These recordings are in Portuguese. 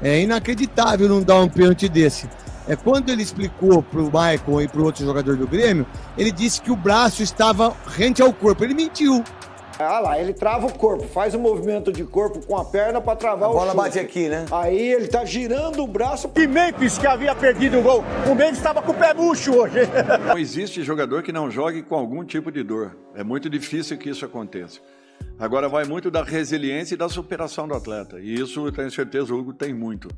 É inacreditável não dar um pênalti desse. Quando ele explicou pro Maicon e pro outro jogador do Grêmio, ele disse que o braço estava rente ao corpo. Ele mentiu. Ah lá, ele trava o corpo, faz um movimento de corpo com a perna pra travar o chute. A bola bate aqui, né? Aí ele tá girando o braço. E Memphis, que havia perdido o gol. O Memphis estava com o pé murcho hoje. Não existe jogador que não jogue com algum tipo de dor. É muito difícil que isso aconteça. Agora vai muito da resiliência e da superação do atleta. E isso eu tenho certeza o Hugo tem muito.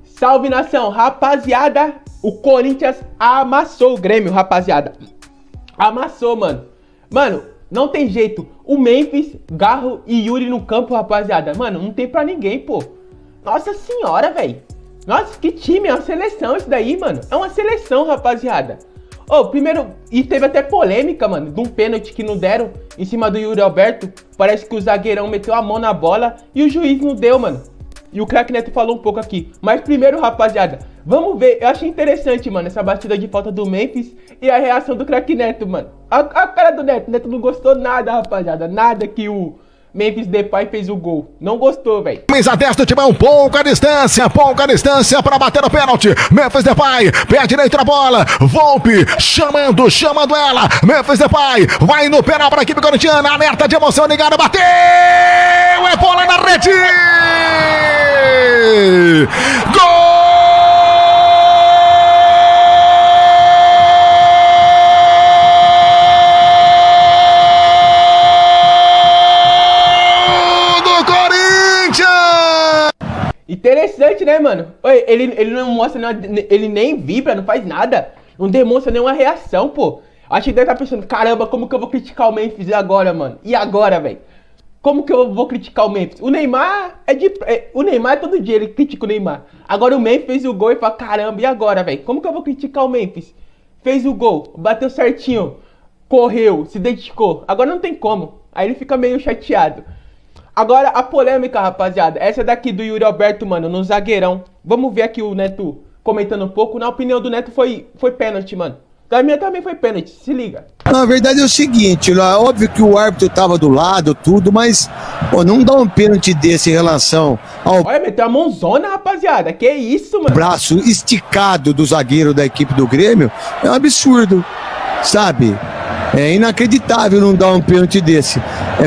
Salve, nação! Rapaziada, o Corinthians amassou o Grêmio, rapaziada. Amassou, mano. Mano, não tem jeito. O Memphis, Garro e Yuri no campo, rapaziada. Mano, não tem pra ninguém, pô. Nossa senhora, velho. Nossa, que time. É uma seleção isso daí, mano. É uma seleção, rapaziada. Primeiro, e teve até polêmica, mano, de um pênalti que não deram em cima do Yuri Alberto. Parece que o zagueirão meteu a mão na bola e o juiz não deu, mano. E o Craque Neto falou um pouco aqui. Mas primeiro, rapaziada, vamos ver. Eu achei interessante, mano, essa batida de falta do Memphis e a reação do Craque Neto, mano. A cara do Neto. O Neto não gostou nada, rapaziada. Nada que o Memphis Depay fez o gol. Não gostou, velho. Camisa 10 do Timão, pouca distância para bater o pênalti. Memphis Depay, pé direito na bola. Volpe, chamando ela. Memphis Depay, vai no penal para a equipe corintiana. Alerta de emoção ligada, bateu! É bola na rede! Gol! Interessante, né, mano? Ele não mostra, ele nem vibra, não faz nada. Não demonstra nenhuma reação, pô. Acho que deve estar pensando, caramba, como que eu vou criticar o Memphis agora, mano? E agora, velho? Como que eu vou criticar o Memphis? O Neymar o Neymar todo dia ele critica o Neymar. Agora o Memphis fez o gol e fala, caramba, e agora, velho? Como que eu vou criticar o Memphis? Fez o gol, bateu certinho, correu, se dedicou. Agora não tem como. Aí ele fica meio chateado. Agora a polêmica, rapaziada, essa daqui do Yuri Alberto, mano, no zagueirão. Vamos ver aqui o Neto comentando um pouco. Na opinião do Neto foi pênalti, mano. Da minha também foi pênalti, se liga. Na verdade é o seguinte, é óbvio que o árbitro tava do lado, tudo, mas não dá um pênalti desse em relação ao... Olha, meteu a mãozona, rapaziada, que isso, mano. Braço esticado do zagueiro da equipe do Grêmio é um absurdo, sabe? É inacreditável não dar um pênalti desse.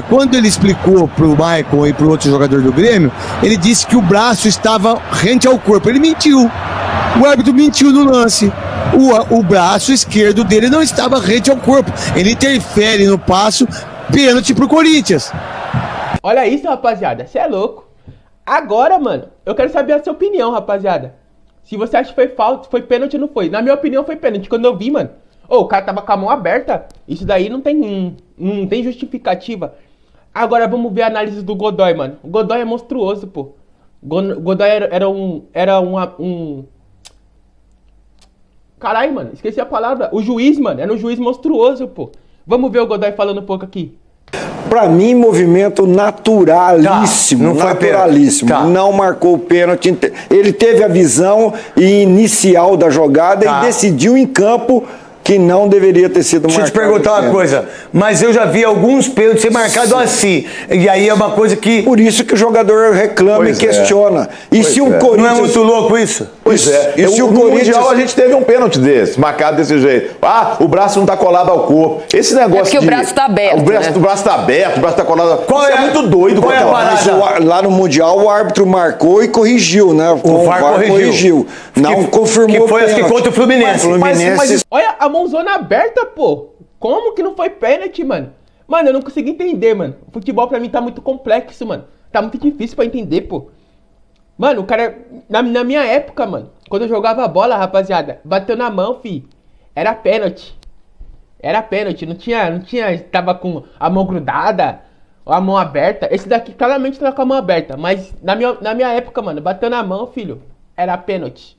Quando ele explicou pro Maicon e pro outro jogador do Grêmio, ele disse que o braço estava rente ao corpo. Ele mentiu. O árbitro mentiu no lance. O braço esquerdo dele não estava rente ao corpo. Ele interfere no passo, pênalti pro Corinthians. Olha isso, rapaziada. Você é louco. Agora, mano, eu quero saber a sua opinião, rapaziada. Se você acha que foi falta, foi pênalti ou não foi. Na minha opinião, foi pênalti. Quando eu vi, mano, o cara tava com a mão aberta. Isso daí não tem justificativa. Agora vamos ver a análise do Godoy, mano. O Godoy é monstruoso, pô. Godoy era um... Caralho, mano, esqueci a palavra. O juiz, mano, era um juiz monstruoso, pô. Vamos ver o Godoy falando um pouco aqui. Pra mim, movimento naturalíssimo. Tá, não foi naturalíssimo. Tá. Não marcou o pênalti. Ele teve a visão inicial da jogada e decidiu em campo que não deveria ter sido marcado. Deixa eu te perguntar uma coisa, mas eu já vi alguns pênaltis ser marcados assim, e aí é uma coisa que... Por isso que o jogador reclama e questiona. E se o Corinthians... Não é muito louco isso? Pois é. E se o no Corinthians... Mundial a gente teve um pênalti desse, marcado desse jeito. O braço não tá colado ao corpo. Esse negócio porque o braço tá aberto, O braço tá aberto, o braço tá colado... Qual isso é muito doido. Qual é a parada? Lá no Mundial o árbitro marcou e corrigiu, né? O VAR corrigiu. Não confirmou que foi acho que contra o Fluminense. Mas olha a mãozona aberta, pô. Como que não foi pênalti, mano? Mano, eu não consigo entender, mano. O futebol pra mim tá muito complexo, mano. Tá muito difícil pra entender, pô. Mano, o cara... Na minha época, mano, quando eu jogava bola, rapaziada, bateu na mão, fi. Era pênalti. Era pênalti. Não tinha... Tava com a mão grudada ou a mão aberta. Esse daqui claramente tava com a mão aberta. Mas na minha época, mano, bateu na mão, filho. Era pênalti.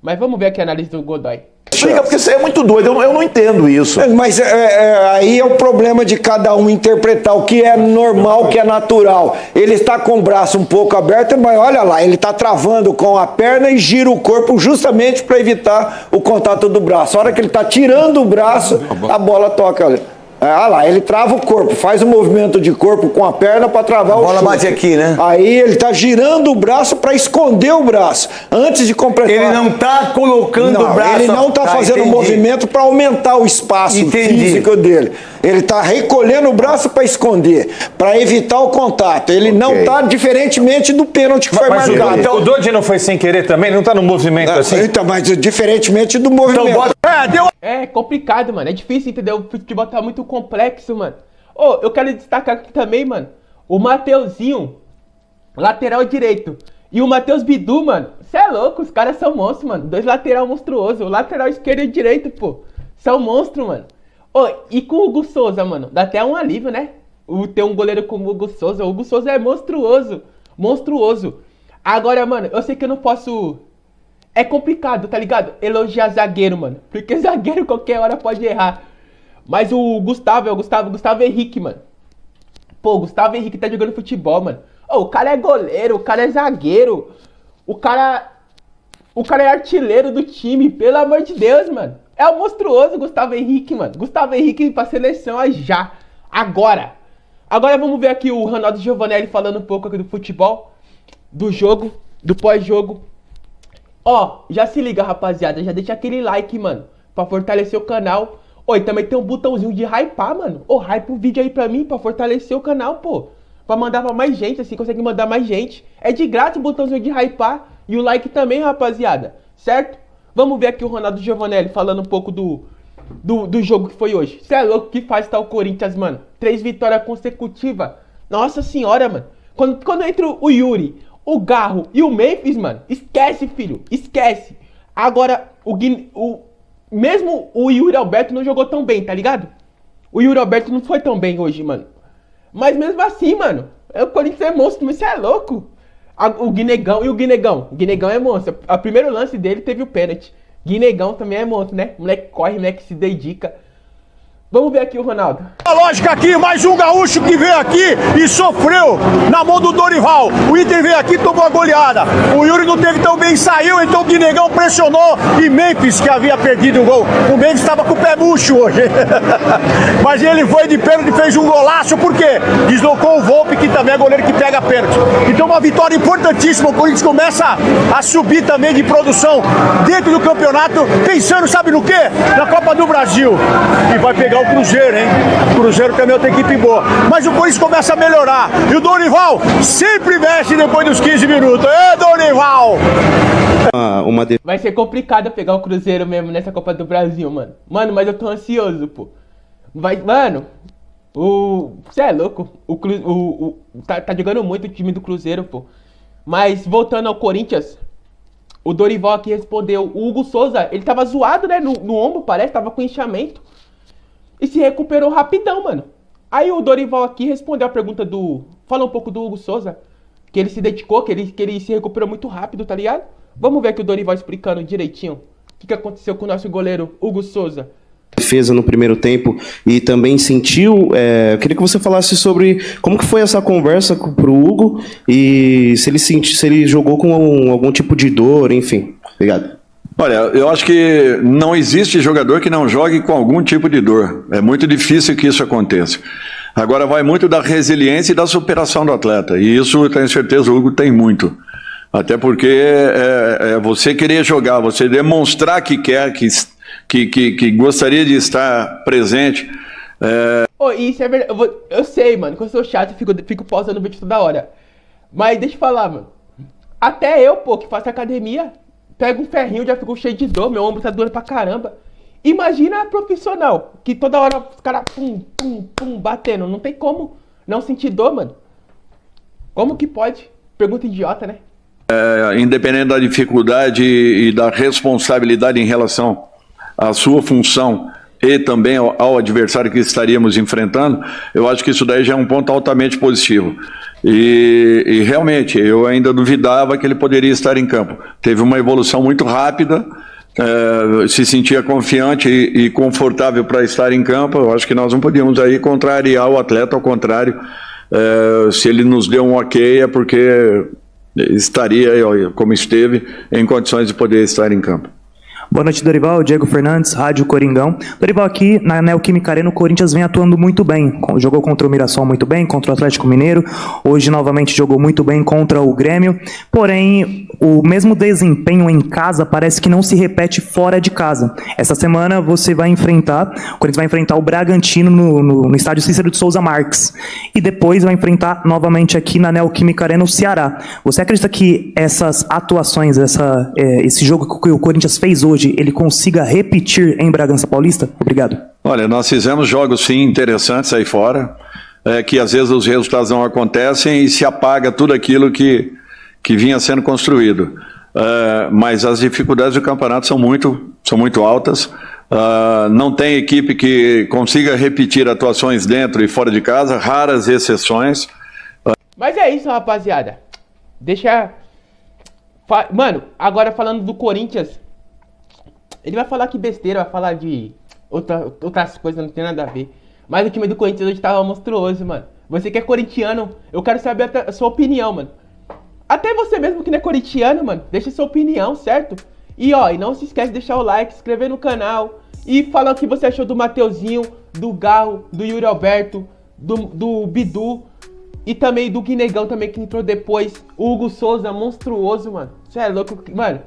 Mas vamos ver aqui a análise do Godoy. Explica, porque isso aí é muito doido, eu não entendo isso. Mas aí é o problema de cada um interpretar o que é normal, o que é natural. Ele está com o braço um pouco aberto, mas olha lá, ele está travando com a perna e gira o corpo justamente para evitar o contato do braço. A hora que ele está tirando o braço, a bola toca. Olha. Ah lá, ele trava o corpo, faz um movimento de corpo com a perna para travar o bola chute. bate aqui, né? Aí ele tá girando o braço para esconder o braço, antes de completar. Ele não tá colocando Não, o braço. ele não tá fazendo entendi. movimento para aumentar o espaço Entendi. físico dele. Ele tá recolhendo o braço para esconder, para evitar o contato. Ele não tá, diferentemente do pênalti que foi Mas marcado. o Dodi não foi sem querer também? Não tá no movimento assim? Então, mas diferentemente do movimento. Então bota... É complicado, mano. É difícil, entendeu? O futebol tá muito complexo, mano. Ô, eu quero destacar aqui também, mano, o Mateuzinho, lateral direito. E o Matheus Bidu, mano. Cê é louco, os caras são monstros, mano. 2 lateral monstruosos. O lateral esquerdo e direito, pô. São monstros, mano. Ô, e com o Hugo Souza, mano, dá até um alívio, né? Ter um goleiro como o Hugo Souza. O Hugo Souza é monstruoso. Monstruoso. Agora, mano, eu sei que eu não posso... É complicado, tá ligado? Elogiar zagueiro, mano. Porque zagueiro qualquer hora pode errar. Mas o Gustavo, é o Gustavo Henrique, mano. Pô, o Gustavo Henrique tá jogando futebol, mano. Ô, o cara é goleiro, o cara é zagueiro. O cara é artilheiro do time, pelo amor de Deus, mano. É o monstruoso Gustavo Henrique, mano. Gustavo Henrique pra seleção já. Agora. Agora vamos ver aqui o Ronaldo Giovanelli falando um pouco aqui do futebol. Do jogo, do pós-jogo. Ó, já se liga, rapaziada. Já deixa aquele like, mano, pra fortalecer o canal. Oi, também tem um botãozinho de hypar, mano. Ô, hype o vídeo aí pra mim, pra fortalecer o canal, pô. Pra mandar pra mais gente, assim, consegue mandar mais gente. É de graça o botãozinho de hypar. E o like também, rapaziada. Certo? Vamos ver aqui o Ronaldo Giovanelli falando um pouco do jogo que foi hoje. Cê é louco, que faz tá o Corinthians, mano. 3 vitórias consecutivas. Nossa senhora, mano. Quando entra o Yuri, o Garro e o Memphis, mano, esquece, filho. Esquece. Agora, mesmo o Yuri Alberto não jogou tão bem, tá ligado? O Yuri Alberto não foi tão bem hoje, mano. Mas mesmo assim, mano, o Corinthians é monstro, mas você é louco. O Guinegão o Guinegão é monstro. O primeiro lance dele teve o pênalti. Guinegão também é monstro, né? Moleque corre, moleque se dedica. Vamos ver aqui o Ronaldo. A lógica aqui, mais um gaúcho que veio aqui e sofreu na mão do Dorival. O Inter veio aqui e tomou a goleada. O Yuri não teve tão bem, saiu, então o Guinegão pressionou e Memphis, que havia perdido o gol. O Memphis estava com o pé murcho hoje. Mas ele foi de pênalti e fez um golaço, por quê? Deslocou o Volpe, que também é goleiro que pega pênalti. Então uma vitória importantíssima. O Corinthians começa a subir também de produção dentro do campeonato, pensando, sabe no quê? Na Copa do Brasil. E vai pegar o Cruzeiro, hein? O Cruzeiro também é outra equipe boa. Mas o Corinthians começa a melhorar. E o Dorival sempre mexe depois dos 15 minutos. Ê, Dorival! Vai ser complicado pegar o Cruzeiro mesmo nessa Copa do Brasil, mano. Mano, mas eu tô ansioso, pô. Mano, cê é louco. Tá jogando muito o time do Cruzeiro, pô. Mas voltando ao Corinthians, o Dorival aqui respondeu. O Hugo Souza, ele tava zoado, né? No ombro, parece, tava com inchamento. E se recuperou rapidão, mano. Aí o Dorival aqui respondeu a pergunta Fala um pouco do Hugo Souza. Que ele se dedicou, que ele se recuperou muito rápido, tá ligado? Vamos ver aqui o Dorival explicando direitinho o que aconteceu com o nosso goleiro Hugo Souza. Defesa no primeiro tempo e também sentiu, eu queria que você falasse sobre como que foi essa conversa pro Hugo e se ele jogou com algum tipo de dor, enfim. Obrigado. Olha, eu acho que não existe jogador que não jogue com algum tipo de dor. É muito difícil que isso aconteça. Agora vai muito da resiliência e da superação do atleta. E isso, eu tenho certeza, o Hugo tem muito. Até porque é você querer jogar, você demonstrar que quer, que gostaria de estar presente. Isso é verdade. Eu sei, mano, que eu sou chato e fico pausando o vídeo toda hora. Mas deixa eu falar, mano. Até eu, pô, que faço academia, pego um ferrinho, já fico cheio de dor, meu ombro tá doendo pra caramba. Imagina a profissional, que toda hora os caras pum, batendo. Não tem como não sentir dor, mano. Como que pode? Pergunta idiota, né? Independente da dificuldade e da responsabilidade em relação à sua função e também ao adversário que estaríamos enfrentando, eu acho que isso daí já é um ponto altamente positivo. E realmente, eu ainda duvidava que ele poderia estar em campo. Teve uma evolução muito rápida, se sentia confiante e confortável para estar em campo. Eu acho que nós não podíamos aí contrariar o atleta, ao contrário, se ele nos deu um ok é porque estaria, como esteve, em condições de poder estar em campo. Boa noite, Dorival. Diego Fernandes, Rádio Coringão. Dorival, aqui na Neoquímica Arena, o Corinthians vem atuando muito bem. Jogou contra o Mirassol muito bem, contra o Atlético Mineiro. Hoje, novamente, jogou muito bem contra o Grêmio. Porém, o mesmo desempenho em casa parece que não se repete fora de casa. Essa semana, o Corinthians vai enfrentar o Bragantino no estádio Cícero de Souza Marques. E depois vai enfrentar novamente aqui na Neoquímica Arena o Ceará. Você acredita que essas atuações, esse jogo que o Corinthians fez hoje, ele consiga repetir em Bragança Paulista? Obrigado. Olha, nós fizemos jogos sim interessantes aí fora, que às vezes os resultados não acontecem e se apaga tudo aquilo que vinha sendo construído. Mas as dificuldades do campeonato são muito altas. Não tem equipe que consiga repetir atuações dentro e fora de casa, raras exceções. Mas é isso, rapaziada. Mano, agora falando do Corinthians, ele vai falar que besteira, vai falar de outras coisas, não tem nada a ver. Mas o time do Corinthians hoje tava monstruoso, mano. Você que é corintiano, eu quero saber a sua opinião, mano. Até você mesmo que não é corintiano, mano, deixa sua opinião, certo? E não se esquece de deixar o like, se inscrever no canal e falar o que você achou do Mateuzinho, do Garro, do Yuri Alberto, do Bidu e também do Guinegão também que entrou depois. O Hugo Souza, monstruoso, mano. Você é louco, mano.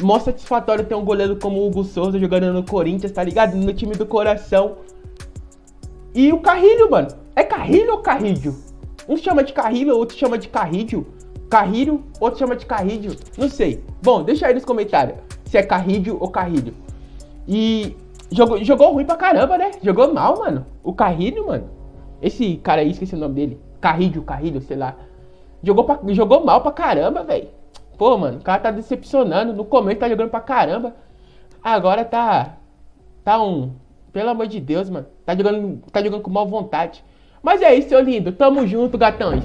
Mó satisfatório ter um goleiro como o Hugo Souza jogando no Corinthians, tá ligado? No time do coração. E o Carrilho, mano. É Carrilho ou Carrilho? Um chama de Carrilho, outro chama de Carrilho. Carrilho, outro chama de Carrilho. Não sei. Bom, deixa aí nos comentários se é Carrilho ou Carrilho. E jogou ruim pra caramba, né? Jogou mal, mano. O Carrilho, mano. Esse cara aí, esqueci o nome dele. Carrilho, sei lá. Jogou mal pra caramba, velho. Pô, mano, o cara tá decepcionando. No começo tá jogando pra caramba. Agora tá pelo amor de Deus, mano. Tá jogando com mal vontade. Mas é isso, seu lindo. Tamo junto, gatões.